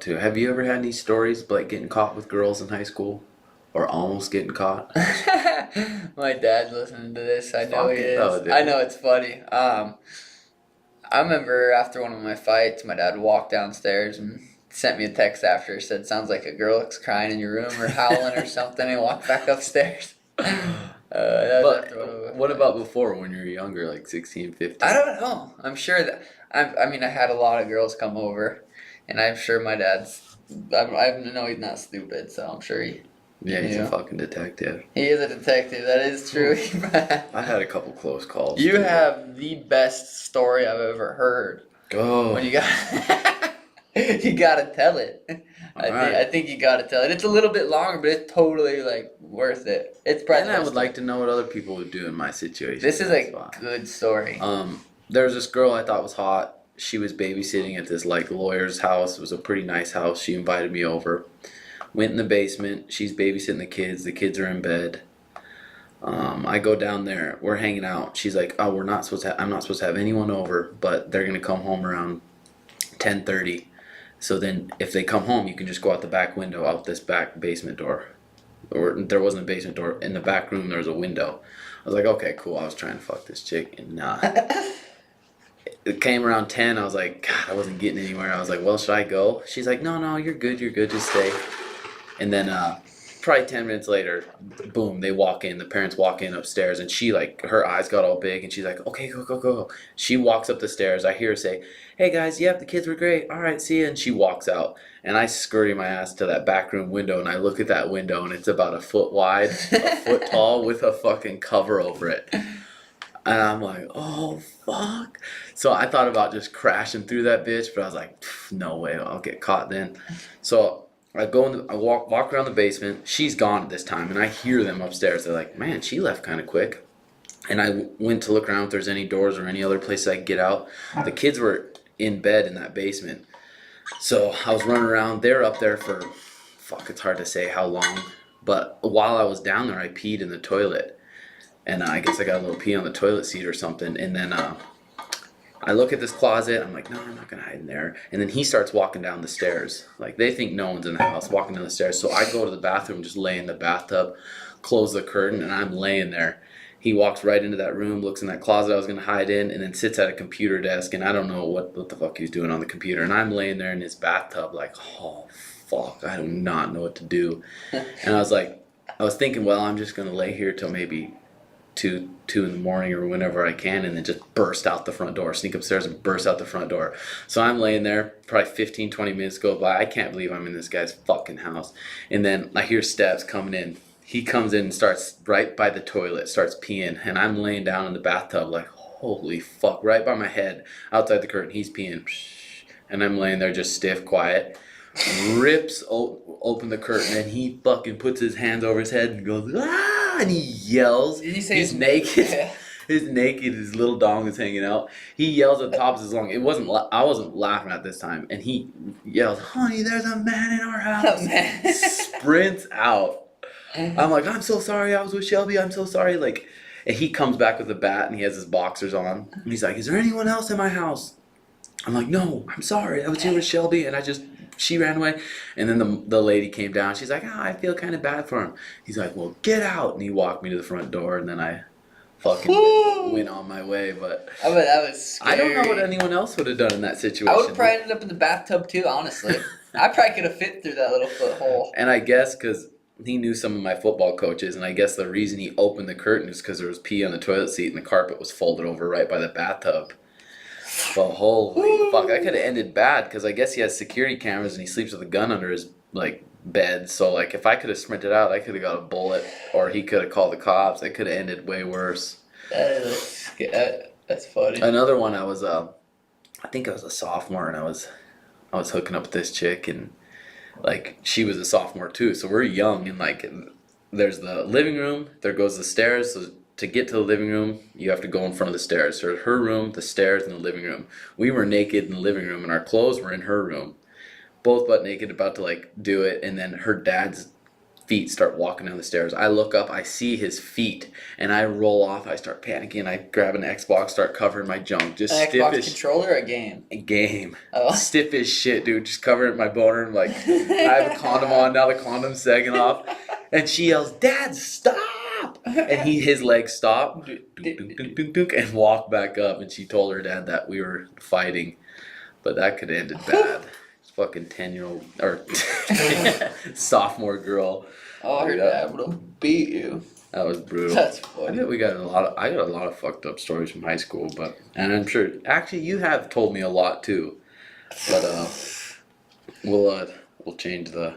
too. Have you ever had any stories like getting caught with girls in high school, or almost getting caught? My dad's listening to this. I know he Fuck it though, is. I dude. know it's funny. I remember after one of my fights, my dad walked downstairs and sent me a text after. Said, "Sounds like a girl is crying in your room or howling or something," and walked back upstairs. That was after one of But my what about fights. before when you were younger, like 16, I 15? don't know. I'm sure that I mean, I had a lot of girls come over, and I'm sure my dad's. I know he's not stupid, so I'm sure he Yeah, he's a knew. fucking detective. He is a detective. That is true. Oof. I had a couple close calls You too. have the best story I've ever heard. When Oh, you got, you gotta tell it. all I right. think you gotta tell it. It's a little bit longer, but it's totally like worth it. It's And probably the I best would story. like to know what other people would do in my situation. This is That's a why. good story. There was this girl I thought was hot. She was babysitting at this like lawyer's house. It was a pretty nice house. She invited me over. Went in the basement. She's babysitting the kids. The kids are in bed. I go down there. We're hanging out. She's like, "Oh, we're not supposed to. I'm not supposed to have anyone over, but they're gonna come home around 10:30. So then, if they come home, you can just go out the back window, out this back basement door. Or there wasn't a basement door. In the back room, there was a window. I was like, okay, cool. I was trying to fuck this chick, and nah. It came around 10. I was like, God, I wasn't getting anywhere. I was like, well, should I go? She's like, no, no, you're good. You're good. Just stay. And then probably 10 minutes later, boom, they walk in. The parents walk in upstairs, and she, like, her eyes got all big, and she's like, okay, go, go, go. She walks up the stairs. I hear her say, hey, guys, yep, the kids were great. All right, see you. And she walks out. And I scurry my ass to that back room window, and I look at that window, and it's about a foot wide, a foot tall, with a fucking cover over it. And I'm like, oh, fuck. So I thought about just crashing through that bitch, but I was like, no way, I'll get caught then. So I go in I walk around the basement. She's gone at this time, and I hear them upstairs. They're like, man, she left kind of quick. And I went to look around if there's any doors or any other place I could get out. The kids were in bed in that basement. So I was running around. They're up there for, fuck, it's hard to say how long. But while I was down there, I peed in the toilet. And I guess I got a little pee on the toilet seat or something. And then I look at this closet. I'm like, no, I'm not going to hide in there. And then he starts walking down the stairs. Like, they think no one's in the house, walking down the stairs. So I go to the bathroom, just lay in the bathtub, close the curtain, and I'm laying there. He walks right into that room, looks in that closet I was going to hide in, and then sits at a computer desk. And I don't know what the fuck he's doing on the computer. And I'm laying there in his bathtub like, oh, fuck, I do not know what to do. And I was thinking, well, I'm just going to lay here till maybe two in the morning or whenever I can, and then just burst out the front door, sneak upstairs and burst out the front door. So I'm laying there, probably 15-20 minutes go by. I can't believe I'm in this guy's fucking house. And then I hear steps coming in. He comes in and starts right by the toilet, starts peeing, and I'm laying down in the bathtub like, holy fuck, right by my head, outside the curtain, he's peeing. And I'm laying there just stiff, quiet. Rips open the curtain, and he fucking puts his hands over his head and goes, ah, and he yells. Did you say He's his naked. Yeah. He's naked. His little dong is hanging out. He yells at the top of his lungs. I wasn't laughing at this time, and he yells, "Honey, there's a man in our house." Oh, man. Sprints out. I'm like, I'm so sorry. I was with Shelby. I'm so sorry. Like, and he comes back with a bat, and he has his boxers on. And he's like, "Is there anyone else in my house?" I'm like, "No, I'm sorry. I was here with Shelby, and she ran away." And then the lady came down. She's like, I feel kind of bad for him. He's like, well, get out. And he walked me to the front door, and then I fucking went on my way. But I bet that was scary. I don't know what anyone else would have done in that situation. I would have probably ended up in the bathtub too, honestly. I probably could have fit through that little foot hole. And I guess because he knew some of my football coaches, and I guess the reason he opened the curtain is because there was pee on the toilet seat, and the carpet was folded over right by the bathtub. But holy fuck, that could have ended bad because I guess he has security cameras and he sleeps with a gun under his like bed. So like if I could have sprinted out, I could have got a bullet, or he could have called the cops. It could have ended way worse. That's funny. Another one, I think I was a sophomore, and I was hooking up with this chick, and like she was a sophomore too. So we're young, and like there's the living room, there goes the stairs. So to get to the living room, you have to go in front of the stairs. So her room, the stairs, and the living room. We were naked in the living room, and our clothes were in her room. Both butt naked, about to like do it, and then her dad's feet start walking down the stairs. I look up, I see his feet, and I roll off. I start panicking. I grab an Xbox, start covering my junk. Just An stiff Xbox as controller or a game? a game. Oh. Stiff as shit, dude. Just covering my boner. And like, I have a condom on now. The condom's sagging off, and she yells, "Dad, stop!" And his legs stop, dunk, dunk, dunk, dunk, and walk back up. And she told her dad that we were fighting, but that could have ended bad. Fucking 10-year-old or sophomore girl. Oh, her dad would have beat you. That was brutal. That's I funny. bet I got a lot of fucked up stories from high school, and I'm sure actually you have told me a lot too. But we'll change the